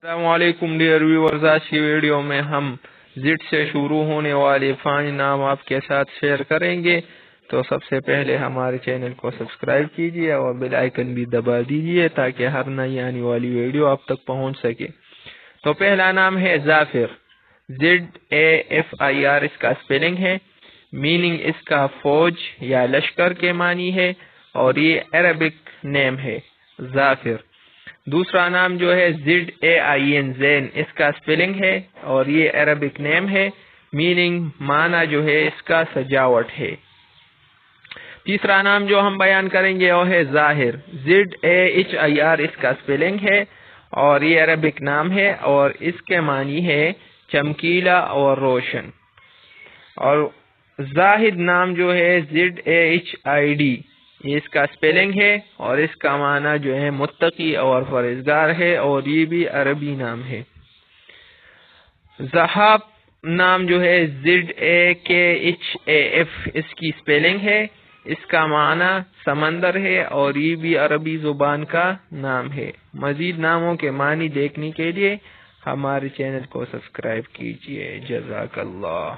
السلام علیکم dear viewers, آج کی ویڈیو میں ہم زد سے شروع ہونے والے 5 نام آپ کے ساتھ شیئر کریں گے۔ تو سب سے پہلے ہمارے چینل کو سبسکرائب کیجئے اور بیل آئیکن بھی دبا دیجئے تاکہ ہر نئی آنے والی ویڈیو آپ تک پہنچ سکے۔ تو پہلا نام ہے ظافر، ZAFIR اس کا سپیلنگ ہے۔ میننگ اس کا فوج یا لشکر کے معنی ہے اور یہ عربک نیم ہے ظافر۔ دوسرا نام جو ہے ZAIN زین اس کا سپیلنگ ہے اور یہ عربک نیم ہے۔ میننگ معنی جو ہے اس کا سجاوٹ ہے۔ تیسرا نام جو ہم بیان کریں گے وہ ہے ظاہر، ZAHIR اس کا سپیلنگ ہے اور یہ عربک نام ہے اور اس کے معنی ہے چمکیلا اور روشن۔ اور زاہد نام جو ہے ZAHID یہ اس کا سپیلنگ ہے اور اس کا معنی جو ہے متقی اور پرہیزگار ہے اور یہ بھی عربی نام ہے۔ ذہاب نام جو ہے ZAKHAF اس کی سپیلنگ ہے، اس کا معنی سمندر ہے اور یہ بھی عربی زبان کا نام ہے۔ مزید ناموں کے معنی دیکھنے کے لیے ہمارے چینل کو سبسکرائب کیجیے۔ جزاک اللہ۔